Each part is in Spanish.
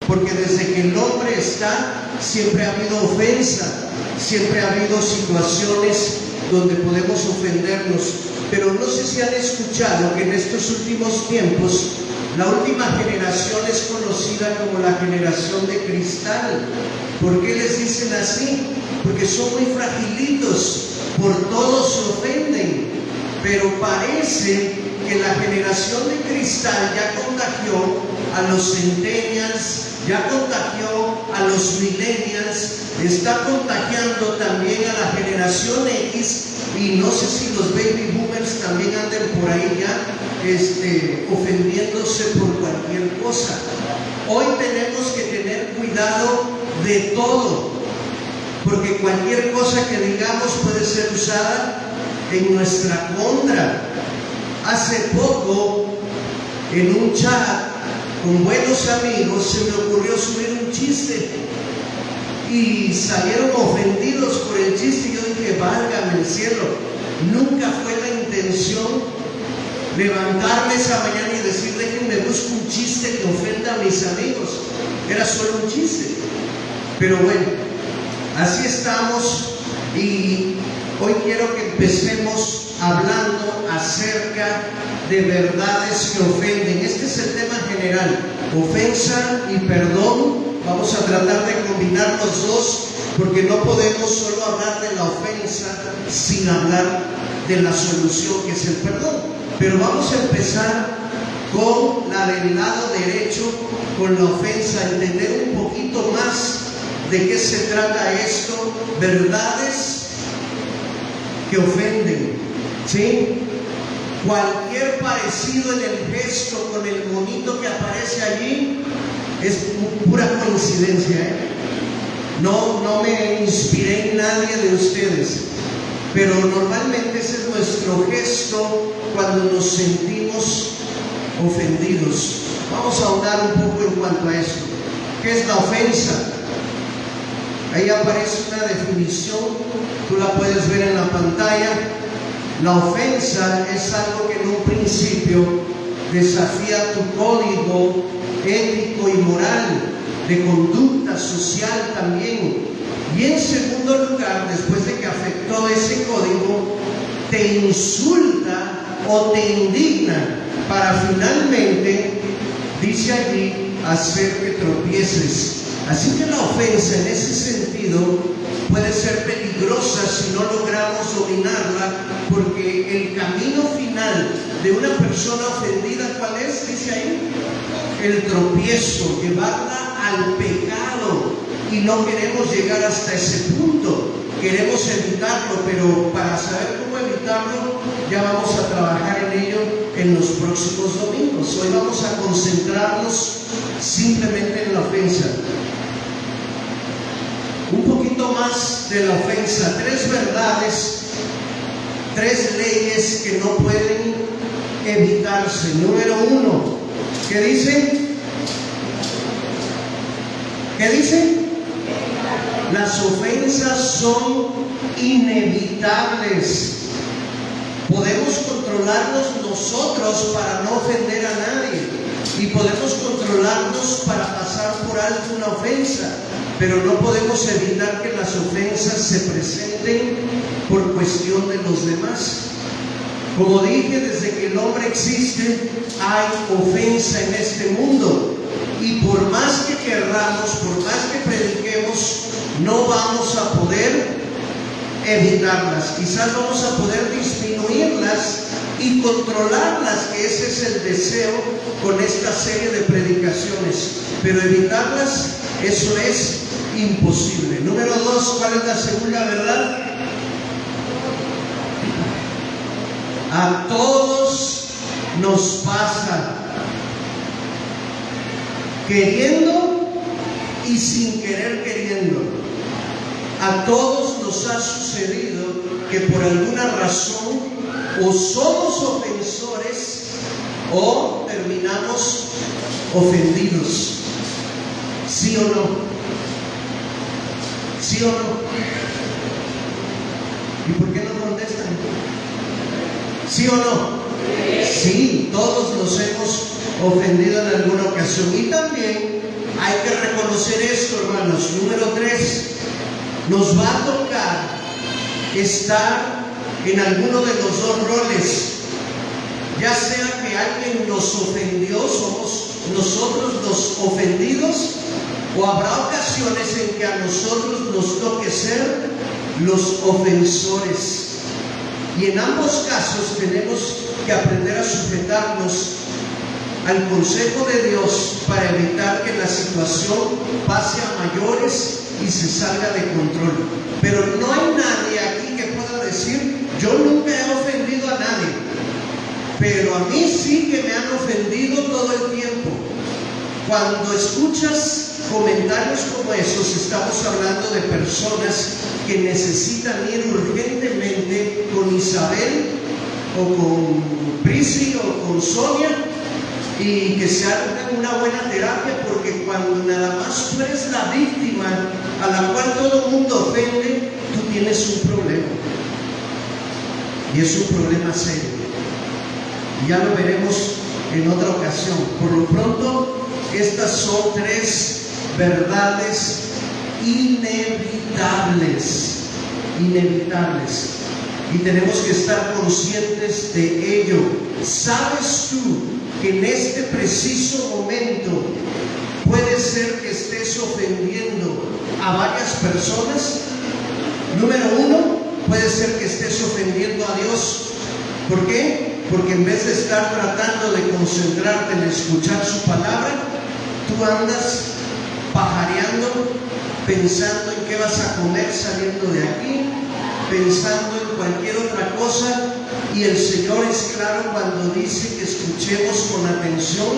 porque desde que el hombre está, siempre ha habido ofensa, siempre ha habido situaciones donde podemos ofendernos. Pero no sé si han escuchado que en estos últimos tiempos la última generación es conocida como la generación de cristal. ¿Por qué les dicen así? Porque son muy fragilitos, por todo se ofenden. Pero parece que la generación de cristal ya contagió a los centennials, ya contagió a los millennials, está contagiando también a la generación X, y no sé si los baby boomers también anden por ahí ya ofendiéndose por cualquier cosa. Hoy tenemos que tener cuidado de todo, porque cualquier cosa que digamos puede ser usada en nuestra contra. Hace poco, en un chat con buenos amigos, se me ocurrió subir un chiste y salieron ofendidos por el chiste. Y yo dije, válgame el cielo, nunca fue la intención levantarme esa mañana y decir, déjenme busco un chiste que ofenda a mis amigos. Era solo un chiste. Pero bueno, así estamos, y hoy quiero que empecemos hablando acerca de verdades que ofenden. Este es el tema general, ofensa y perdón. Vamos a tratar de combinar los dos, porque no podemos solo hablar de la ofensa sin hablar de la solución, que es el perdón. Pero vamos a empezar con la del lado derecho, con la ofensa, entender un poquito más de qué se trata esto, verdades que ofenden, ¿sí? Cualquier parecido en el gesto con el monito que aparece allí es pura coincidencia, ¿eh? No me inspiré en nadie de ustedes, pero normalmente ese es nuestro gesto cuando nos sentimos ofendidos. Vamos a ahondar un poco en cuanto a esto. ¿Qué es la ofensa? Ahí aparece una definición, tú la puedes ver en la pantalla. La ofensa es algo que en un principio desafía tu código ético y moral, de conducta social también. Y en segundo lugar, después de que afectó ese código, te insulta o te indigna para finalmente, dice allí, hacer que tropieces. Así que la ofensa en ese sentido puede ser peligrosa si no logramos dominarla, porque el camino final de una persona ofendida, ¿cuál es? Dice ahí, el tropiezo, llevarla al pecado, y no queremos llegar hasta ese punto, queremos evitarlo, pero para saber cómo evitarlo ya vamos a trabajar en ello en los próximos domingos. Hoy vamos a concentrarnos simplemente en la ofensa. Un poquito más de la ofensa, 3 verdades, 3 leyes que no pueden evitarse. Número 1, ¿qué dice? ¿Qué dice? Las ofensas son inevitables. Podemos controlarnos nosotros para no ofender a nadie, y podemos controlarnos para pasar por alto una ofensa, pero no podemos evitar que las ofensas se presenten por cuestión de los demás. Como dije, desde que el hombre existe hay ofensa en este mundo, y por más que querramos, por más que prediquemos, no vamos a poder evitarlas. Quizás vamos a poder disminuirlas y controlarlas, que ese es el deseo con esta serie de predicaciones, pero evitarlas, eso es imposible. Número 2, ¿cuál es la segunda verdad? A todos nos pasa, queriendo y sin querer queriendo. A todos nos ha sucedido que por alguna razón o somos ofensores o terminamos ofendidos. ¿Sí o no? ¿Sí o no? ¿Y por qué no contestan? ¿Sí o no? Sí, todos nos hemos ofendido en alguna ocasión, y también hay que reconocer esto, hermanos. Número 3, nos va a tocar estar en alguno de los dos roles. Ya sea que alguien nos ofendió, somos nosotros los ofendidos, o habrá ocasiones en que a nosotros nos toque ser los ofensores. Y en ambos casos tenemos que aprender a sujetarnos al consejo de Dios para evitar que la situación pase a mayores y se salga de control. Pero no hay nadie aquí que pueda decir: yo nunca he ofendido a nadie, pero a mí sí que me han ofendido todo el tiempo. Cuando escuchas comentarios como esos, estamos hablando de personas que necesitan ir urgentemente con Isabel o con Prisi o con Sonia y que se hagan una buena terapia, porque cuando nada más tú eres la víctima a la cual todo el mundo ofende, tú tienes un problema, y es un problema serio. Y ya lo veremos en otra ocasión. Por lo pronto, estas son 3 verdades inevitables, y tenemos que estar conscientes de ello. ¿Sabes tú que en este preciso momento puede ser que estés ofendiendo a varias personas? Número 1, puede ser que estés ofendiendo a Dios. ¿Por qué? Porque en vez de estar tratando de concentrarte en escuchar su palabra, tú andas pajareando, pensando en qué vas a comer saliendo de aquí, pensando en cualquier otra cosa. Y el Señor es claro cuando dice que escuchemos con atención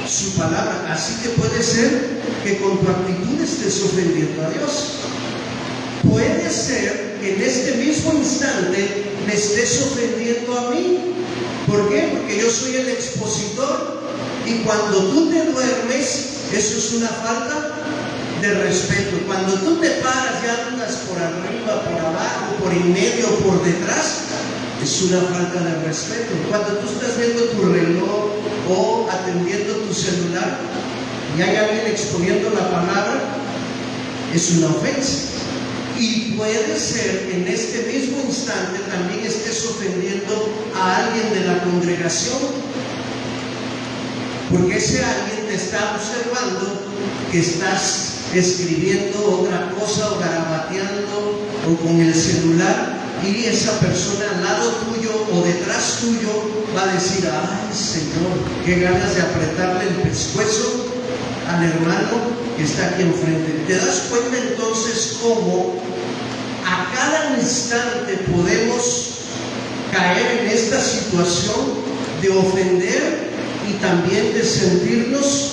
su palabra. Así que puede ser que con tu actitud estés ofendiendo a Dios. Puede ser que en este mismo instante me estés ofendiendo a mí. ¿Por qué? Porque yo soy el expositor, y cuando tú te duermes, eso es una falta de respeto. Cuando tú te paras y andas por arriba, por abajo, por en medio, por detrás, es una falta de respeto. Cuando tú estás viendo tu reloj o atendiendo tu celular y hay alguien exponiendo la palabra, es una ofensa. Y puede ser que en este mismo instante también estés ofendiendo a alguien de la congregación, porque ese alguien te está observando que estás escribiendo otra cosa o garabateando o con el celular, y esa persona al lado tuyo o detrás tuyo va a decir: ay Señor, qué ganas de apretarle el pescuezo al hermano que está aquí enfrente. ¿Te das cuenta entonces cómo a cada instante podemos caer en esta situación de ofender y también de sentirnos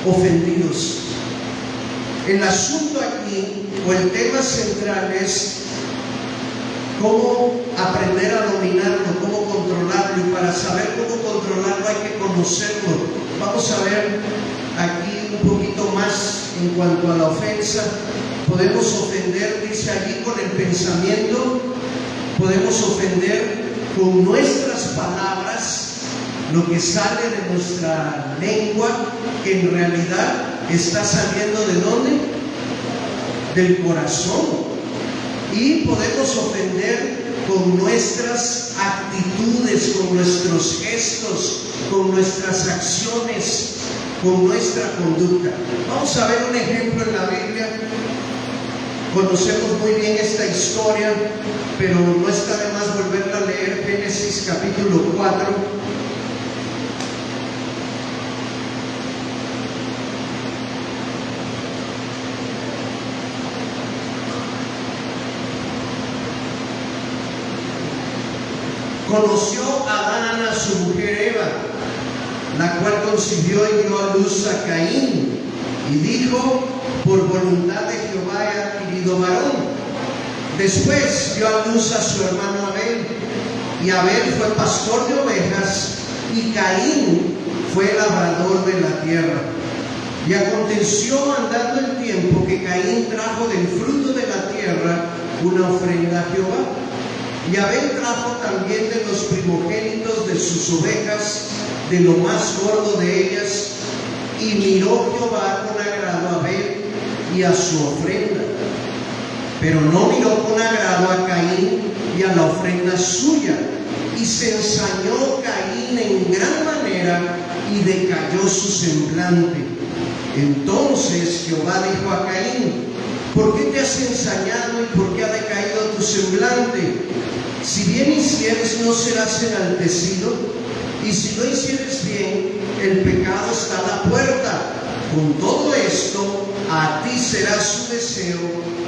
ofendidos? El asunto aquí, o el tema central, es cómo aprender a dominarlo, cómo controlarlo. Y para saber cómo controlarlo hay que conocerlo. Vamos a ver aquí un poquito más en cuanto a la ofensa. Podemos ofender, dice allí, con el pensamiento. Podemos ofender con nuestras palabras, lo que sale de nuestra lengua, que en realidad está saliendo ¿de dónde? Del corazón. Y podemos ofender con nuestras actitudes, con nuestros gestos, con nuestras acciones, con nuestra conducta. Vamos a ver un ejemplo en la Biblia. Conocemos muy bien esta historia, pero no está de más volverla a leer. Génesis capítulo 4. Conoció Adán a su mujer Eva, la cual concibió y dio a luz a Caín, y dijo: por voluntad de Jehová he adquirido varón. Después dio a luz a su hermano Abel, y Abel fue pastor de ovejas, y Caín fue labrador de la tierra. Y aconteció andando el tiempo que Caín trajo del fruto de la tierra una ofrenda a Jehová. Y Abel trajo también de los primogénitos de sus ovejas, de lo más gordo de ellas. Y miró Jehová con agrado a Abel y a su ofrenda. Pero no miró con agrado a Caín y a la ofrenda suya, y se ensañó Caín en gran manera y decayó su semblante. Entonces Jehová dijo a Caín: ¿por qué te has ensañado y por qué ha decaído tu semblante? Si bien hicieres, no serás enaltecido, y si no hicieres bien, el pecado está a la puerta. Con todo esto, a ti será su deseo,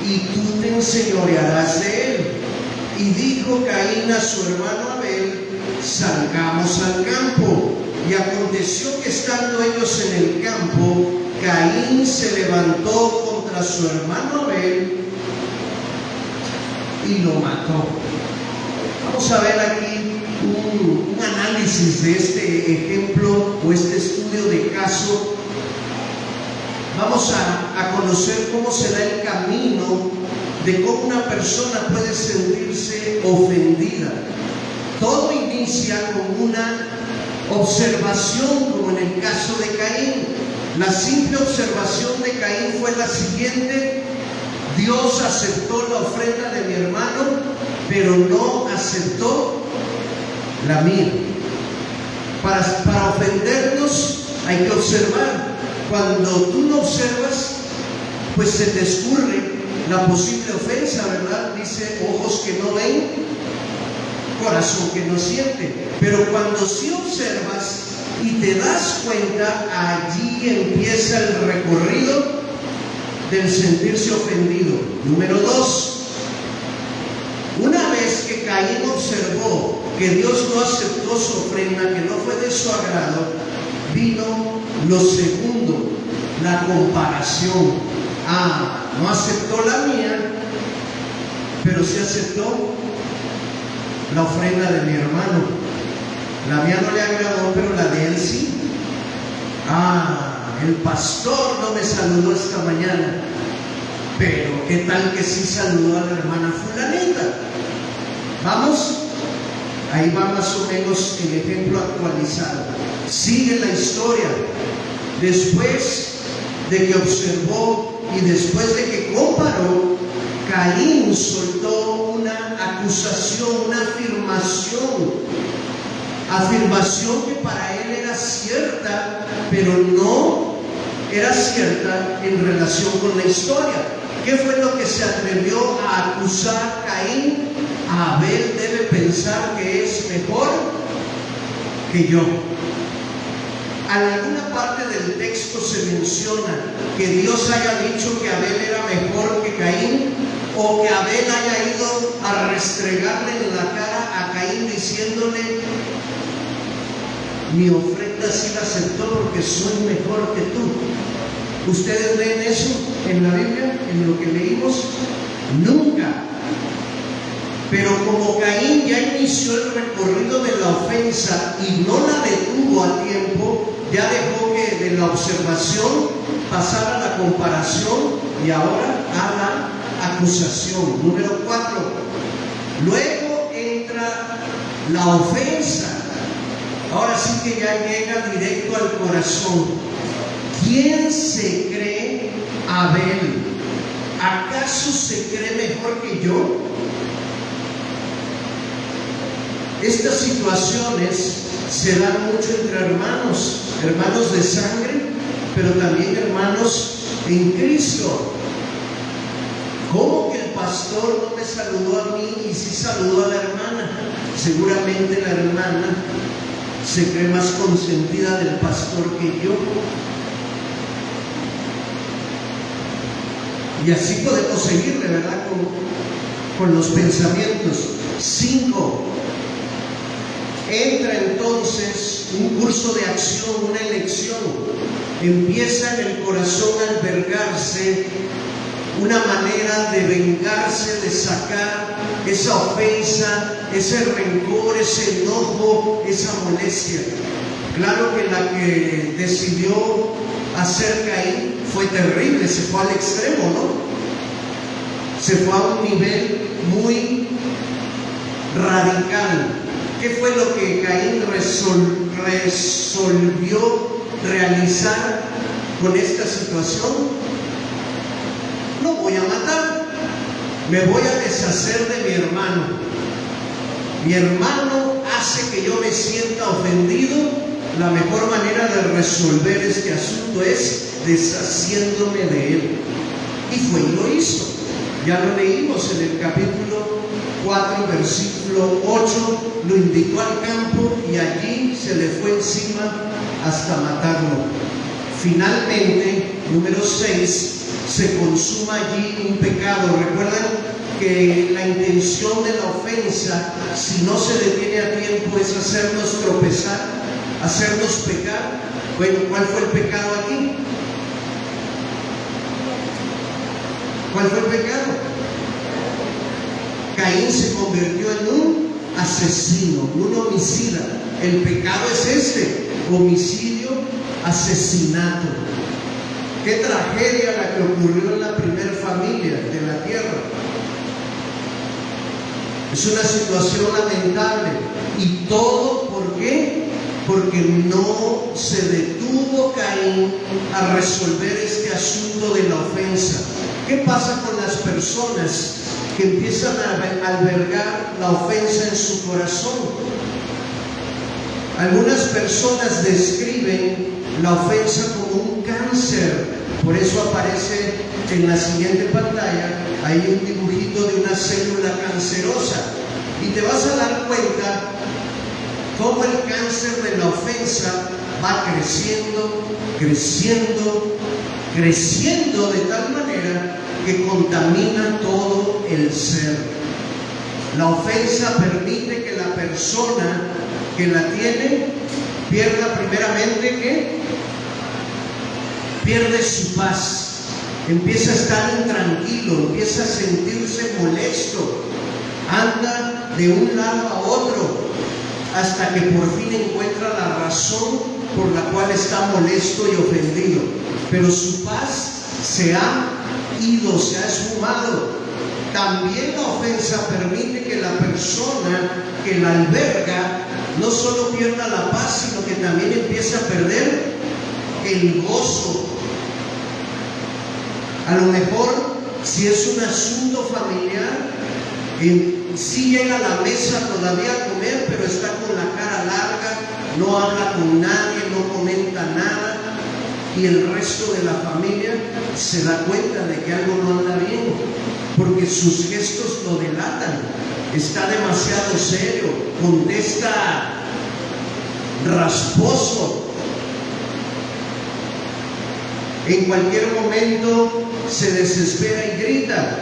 y tú te enseñorearás de él. Y dijo Caín a su hermano Abel: salgamos al campo. Y aconteció que estando ellos en el campo, Caín se levantó contra su hermano Abel y lo mató. Vamos a ver aquí un análisis de este ejemplo o este estudio de caso. Vamos a conocer cómo se da el camino de cómo una persona puede sentirse ofendida. Todo inicia con una observación, como en el caso de Caín. La simple observación de Caín fue la siguiente: Dios aceptó la ofrenda de mi hermano, pero no aceptó la mía. Para ofendernos hay que observar. Cuando tú no observas, pues se te escurre la posible ofensa, ¿verdad? Dice: ojos que no ven, corazón que no siente. Pero cuando sí observas y te das cuenta, allí empieza el recorrido del sentirse ofendido. Número 2, una vez que Caín observó que Dios no aceptó su ofrenda, que no fue de su agrado, vino lo segundo, la comparación. No aceptó la mía, pero sí aceptó la ofrenda de mi hermano. La mía no le agradó, pero la de él sí. El pastor no me saludó esta mañana, pero ¿qué tal que sí saludó a la hermana fulanita? Vamos, ahí va más o menos el ejemplo actualizado. Sigue la historia. Después de que observó y después de que comparó, Caín soltó una acusación, una afirmación que para él era cierta, pero no era cierta en relación con la historia. ¿Qué fue lo que se atrevió a acusar Caín? Abel debe pensar que es mejor que yo. En alguna parte del texto se menciona que Dios haya dicho que Abel era mejor que Caín, o que Abel haya ido a restregarle en la cara a Caín diciéndole: mi ofrenda sí la aceptó porque soy mejor que tú. ¿Ustedes leen eso en la Biblia, en lo que leímos? Nunca. Pero como Caín ya inició el recorrido de la ofensa y no la detuvo a tiempo, ya dejó que de la observación pasara a la comparación y ahora a la acusación. Número 4. Luego entra la ofensa. Ahora sí que ya llega directo al corazón. ¿Quién se cree Abel? ¿Acaso se cree mejor que yo? Estas situaciones se dan mucho entre hermanos de sangre, pero también hermanos en Cristo. ¿Cómo que el pastor no me saludó a mí y sí saludó a la hermana? Seguramente la hermana se cree más consentida del pastor que yo. Y así podemos seguirle, ¿verdad? Con los pensamientos. 5. Entra entonces un curso de acción, una elección. Empieza en el corazón a albergarse una manera de vengarse, de sacar esa ofensa, ese rencor, ese enojo, esa molestia. Claro que la que decidió hacer Caín fue terrible, se fue al extremo, ¿no? Se fue a un nivel muy radical. ¿Qué fue lo que Caín resolvió realizar con esta situación? lo voy a matar, me voy a deshacer de mi hermano. Mi hermano hace que yo me sienta ofendido. La mejor manera de resolver este asunto es deshaciéndome de él. Y fue y lo hizo. Ya lo leímos en el capítulo 4, versículo 8. Lo invitó al campo y allí se le fue encima hasta matarlo. Finalmente, número 6, se consuma allí un pecado. Recuerdan que la intención de la ofensa, si no se detiene a tiempo, es hacernos tropezar, hacernos pecar. Bueno, ¿cuál fue el pecado aquí? ¿Cuál fue el pecado? Caín se convirtió en un asesino, un homicida. El pecado es este: homicidio, asesinato. Qué tragedia la que ocurrió en la primera familia de la tierra. Es una situación lamentable. ¿Y todo por qué? Porque no se detuvo Caín a resolver este asunto de la ofensa. ¿Qué pasa con las personas que empiezan a albergar la ofensa en su corazón? Algunas personas describen la ofensa como un cáncer. Por eso aparece en la siguiente pantalla ahí un dibujito de una célula cancerosa. Y te vas a dar cuenta cómo el cáncer de la ofensa va creciendo, creciendo, creciendo de tal manera que contamina todo el ser. La ofensa permite que la persona que la tiene pierda primeramente ¿qué? Pierde su paz, empieza a estar intranquilo, empieza a sentirse molesto, anda de un lado a otro hasta que por fin encuentra la razón por la cual está molesto y ofendido. Pero su paz se ha ido, se ha esfumado. También la ofensa permite que la persona que la alberga no solo pierda la paz, sino que también empieza a perder el gozo. A lo mejor, si es un asunto familiar, sí llega a la mesa todavía a comer, pero está con la cara larga, no habla con nadie, no comenta nada, y el resto de la familia se da cuenta de que algo no anda bien, porque sus gestos lo delatan. Está demasiado serio, contesta rasposo. En cualquier momento se desespera y grita.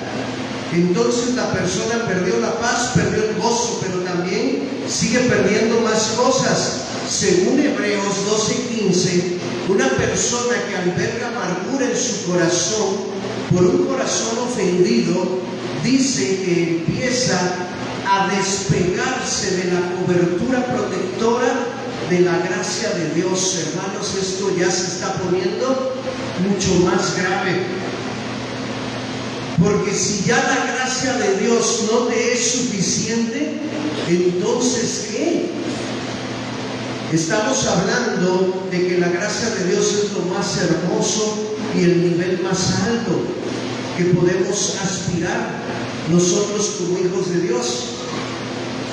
Entonces la persona perdió la paz, perdió el gozo, pero también sigue perdiendo más cosas. Según Hebreos 12:15, una persona que alberga amargura en su corazón por un corazón ofendido, dice que empieza a despegarse de la cobertura protectora de la gracia de Dios. Hermanos, esto ya se está poniendo mucho más grave. Porque si ya la gracia de Dios no te es suficiente, entonces ¿qué? Estamos hablando de que la gracia de Dios es lo más hermoso y el nivel más alto que podemos aspirar nosotros como hijos de Dios.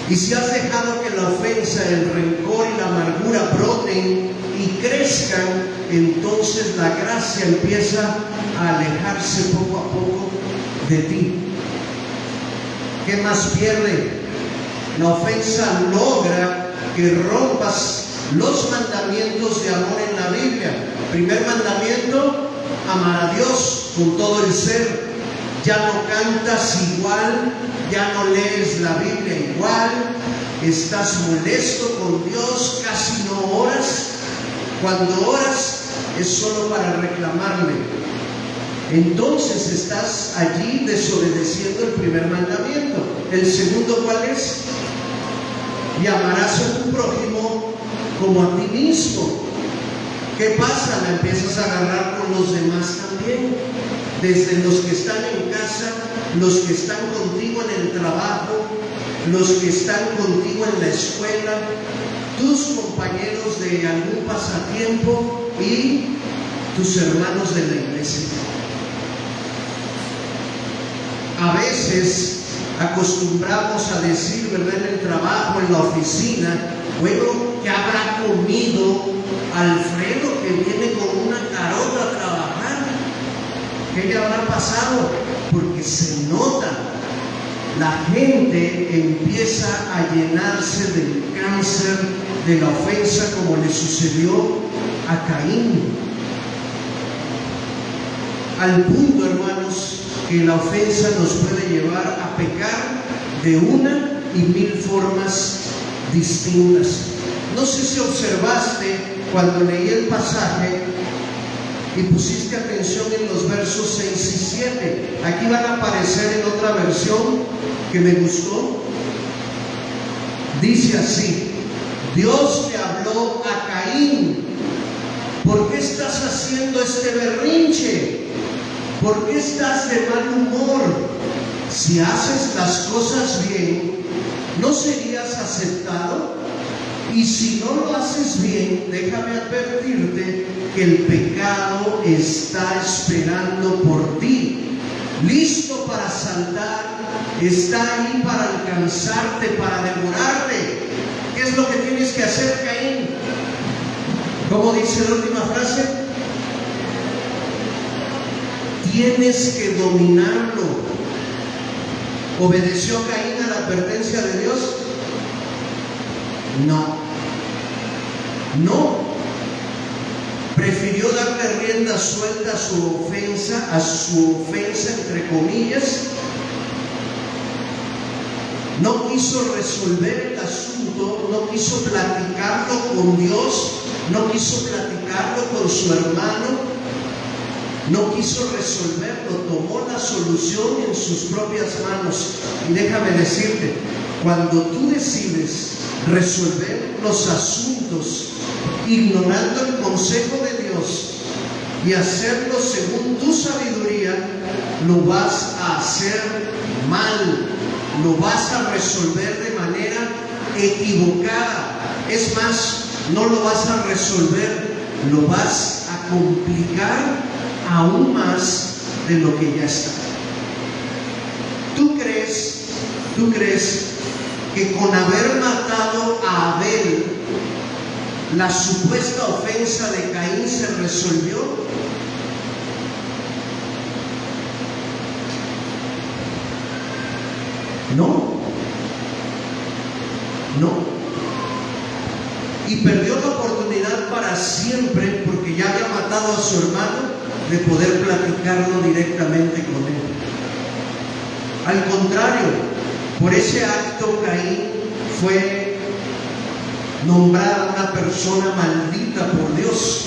Y si has dejado que la ofensa, el rencor y la amargura broten y crezcan, entonces la gracia empieza a alejarse poco a poco de ti. ¿Qué más pierde? La ofensa logra que rompas los mandamientos de amor en la Biblia. Primer mandamiento: amar a Dios con todo el ser. Ya no cantas igual, ya no lees la Biblia igual, estás molesto con Dios, casi no oras. Cuando oras es solo para reclamarle. Entonces estás allí desobedeciendo el primer mandamiento. El segundo, ¿cuál es? Y amarás a tu prójimo como a ti mismo. ¿Qué pasa? La empiezas a agarrar con los demás también. Desde los que están en casa, los que están contigo en el trabajo, los que están contigo en la escuela, tus compañeros de algún pasatiempo y tus hermanos de la iglesia. A veces acostumbramos a decir, ¿verdad?, en el trabajo, en la oficina, bueno, ¿qué habrá comido Alfredo que viene con una carota a trabajar? ¿Qué le habrá pasado? Porque se nota, la gente empieza a llenarse del cáncer de la ofensa, como le sucedió a Caín. Al punto, hermanos, que la ofensa nos puede llevar a pecar de una y mil formas distintas. No sé si observaste cuando leí el pasaje y pusiste atención en los versos 6 y 7. Aquí van a aparecer en otra versión que me gustó. Dice así: Dios le habló a Caín: ¿por qué estás haciendo este berrinche? ¿Por qué estás de mal humor? Si haces las cosas bien, ¿no serías aceptado? Y si no lo haces bien, déjame advertirte que el pecado está esperando por ti, listo para saltar, está ahí para alcanzarte, para devorarte. ¿Qué es lo que tienes que hacer, Caín? ¿Cómo dice la última frase? Tienes que dominarlo. ¿Obedeció Caín a la advertencia de Dios? No. Prefirió darle rienda suelta a su ofensa, entre comillas. No quiso resolver el asunto, no quiso platicarlo con Dios, no quiso platicarlo con su hermano, no quiso resolverlo, tomó la solución en sus propias manos. Y déjame decirte, cuando tú decides resolver los asuntos ignorando el consejo de Dios y hacerlo según tu sabiduría, lo vas a hacer mal, lo vas a resolver de manera equivocada. Es más, no lo vas a resolver, lo vas a complicar aún más de lo que ya está. ¿Tú crees que con haber matado a Abel, la supuesta ofensa de Caín se resolvió? No. Y perdió la oportunidad para siempre, porque ya había matado a su hermano, de poder platicarlo directamente con él. Al contrario, por ese acto Caín fue nombrada una persona maldita por Dios.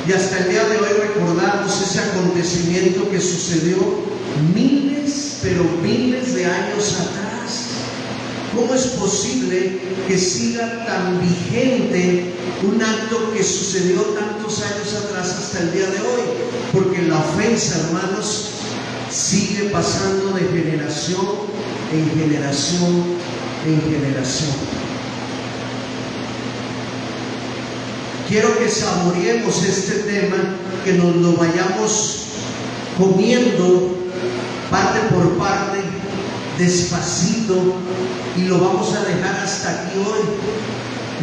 Y hasta el día de hoy recordamos ese acontecimiento que sucedió miles, pero miles de años atrás. ¿Cómo es posible que siga tan vigente un acto que sucedió tantos años atrás hasta el día de hoy? Porque la ofensa, hermanos, sigue pasando de generación en generación en generación. Quiero que saboreemos este tema, que nos lo vayamos comiendo parte por parte, despacito, y lo vamos a dejar hasta aquí hoy.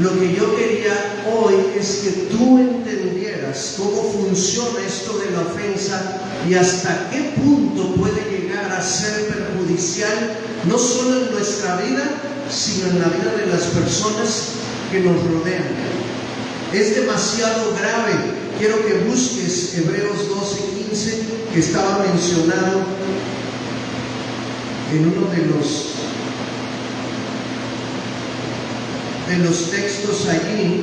Lo que yo quería hoy es que tú entendieras cómo funciona esto de la ofensa y hasta qué punto puede llegar a ser perjudicial, no solo en nuestra vida, sino en la vida de las personas que nos rodean. Es demasiado grave. Quiero que busques Hebreos 12:15, que estaba mencionado en uno de los textos allí,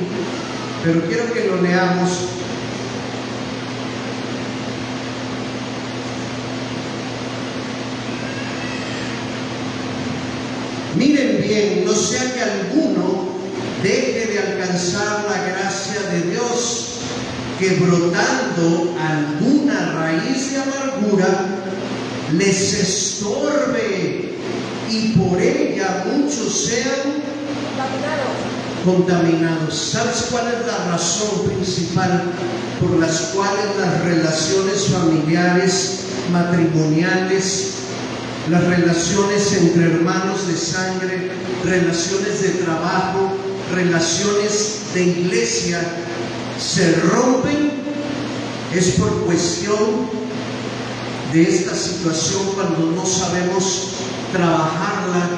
pero quiero que lo leamos. Miren bien, no sea que alguno deje de alcanzar la gracia de Dios, que brotando alguna raíz de amargura les estorbe y por ella muchos sean contaminados. ¿Sabes cuál es la razón principal por las cuales las relaciones familiares, matrimoniales, las relaciones entre hermanos de sangre, relaciones de trabajo, relaciones de iglesia se rompen? Es por cuestión de esta situación, cuando no sabemos trabajarla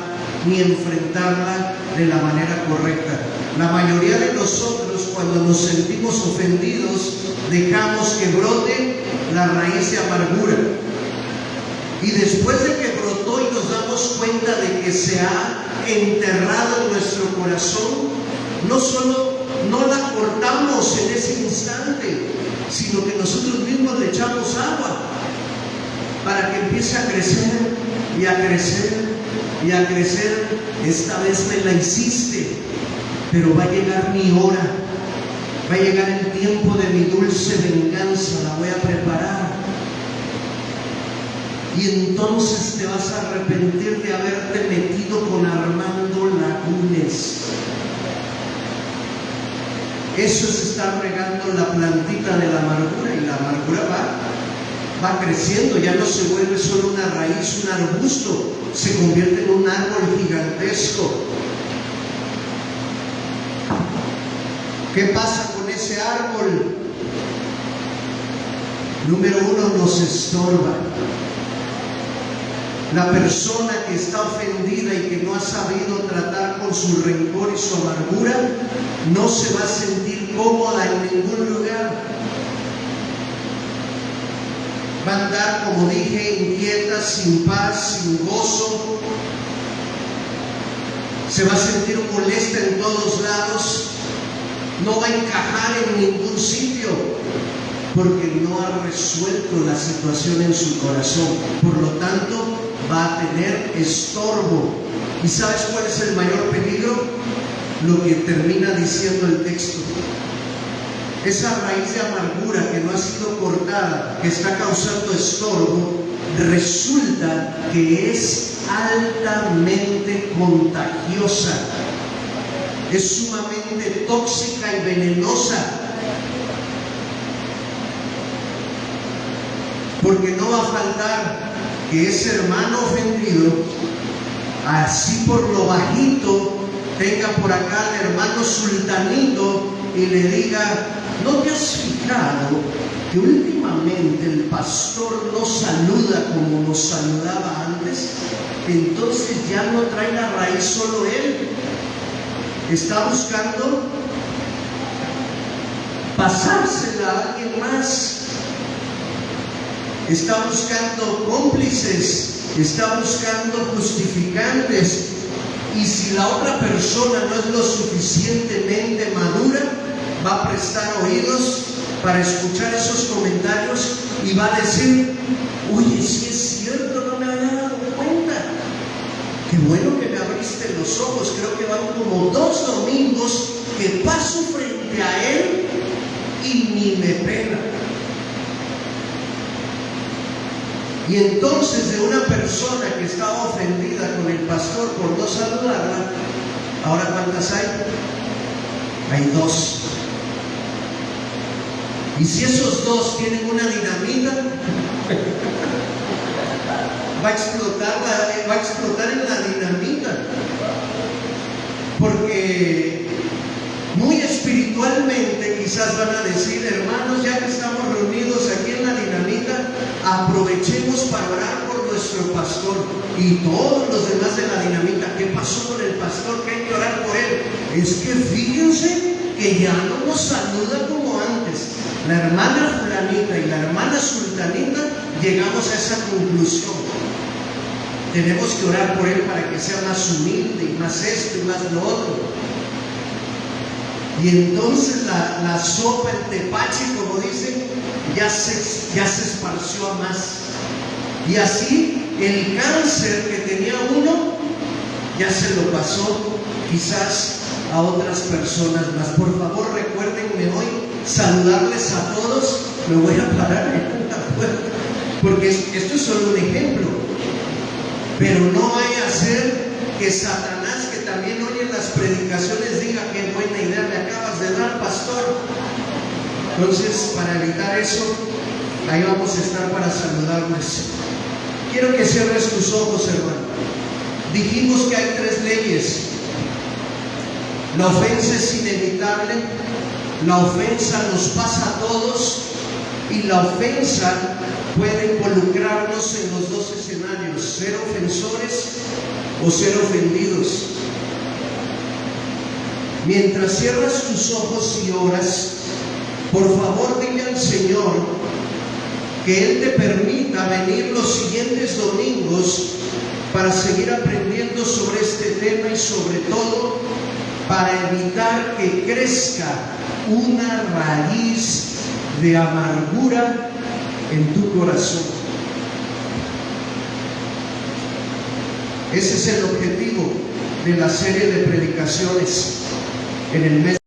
ni enfrentarla de la manera correcta. La mayoría de nosotros, cuando nos sentimos ofendidos, dejamos que brote la raíz de amargura. Y después de que brotó y nos damos cuenta de que se ha enterrado en nuestro corazón, no solo no la cortamos en ese instante, sino que nosotros mismos le echamos agua para que empiece a crecer y a crecer y a crecer. Esta vez me la hiciste, pero va a llegar mi hora, va a llegar el tiempo de mi dulce venganza, la voy a preparar. Y entonces te vas a arrepentir de haberte metido con Armando Lagunes. Eso es estar regando la plantita de la amargura, y la amargura va creciendo, ya no se vuelve solo una raíz, un arbusto, se convierte en un árbol gigantesco. ¿Qué pasa con ese árbol? Número uno, nos estorba. La persona que está ofendida y que no ha sabido tratar con su rencor y su amargura, no se va a sentir cómoda en ningún lugar. Va a andar, como dije, inquieta, sin paz, sin gozo. Se va a sentir molesta en todos lados. No va a encajar en ningún sitio, porque no ha resuelto la situación en su corazón. Por lo tanto, va a tener estorbo. ¿Y sabes cuál es el mayor peligro? Lo que termina diciendo el texto. Esa raíz de amargura que no ha sido cortada, que está causando estorbo, resulta que es altamente contagiosa. Es sumamente tóxica y venenosa. Porque no va a faltar que ese hermano ofendido, así por lo bajito, tenga por acá al hermano sultanito y le diga: ¿no te has fijado que últimamente el pastor no saluda como nos saludaba antes? Entonces ya no trae la raíz solo él, está buscando pasársela a alguien más. Está buscando cómplices, está buscando justificantes. Y si la otra persona no es lo suficientemente madura, va a prestar oídos para escuchar esos comentarios y va a decir: oye, si es cierto, no me había dado cuenta. Qué bueno que me abriste los ojos. Creo que van como 2 domingos que paso frente a él y ni me pela. Y entonces, de una persona que estaba ofendida con el pastor por no saludarla, ¿ahora cuántas hay? Hay 2. Y si esos 2 tienen una dinamita, va a explotar en la dinamita. Porque muy espiritualmente quizás van a decir: hermanos, ya que estamos reunidos aquí en la dinamita, aprovechemos para orar por nuestro pastor. Y todos los demás de la dinamita: ¿qué pasó con el pastor? Que hay que orar por él. Es que fíjense que ya no nos saluda como antes. La hermana fulanita y la hermana sultanita llegamos a esa conclusión. Tenemos que orar por él para que sea más humilde y más esto y más lo otro. Y entonces la sopa, el tepache, como dicen, ya se esparció a más. Y así el cáncer que tenía uno ya se lo pasó quizás a otras personas más. Por favor, recuérdenme hoy saludarles a todos. Me voy a parar en la puerta, porque esto es solo un ejemplo. Pero no vaya a ser que Satanás, que también oye las predicaciones diga: qué buena idea me acabas de dar, pastor. Entonces, para evitar eso, ahí vamos a estar para saludarles. Quiero que cierres tus ojos, hermano. Dijimos que hay 3 leyes. La ofensa es inevitable, la ofensa nos pasa a todos y la ofensa puede involucrarnos en los 2 escenarios: ser ofensores o ser ofendidos. Mientras cierras tus ojos y oras, por favor dile al Señor que Él te permita venir los siguientes domingos para seguir aprendiendo sobre este tema y sobre todo para evitar que crezca una raíz de amargura en tu corazón. Ese es el objetivo de la serie de predicaciones en el mes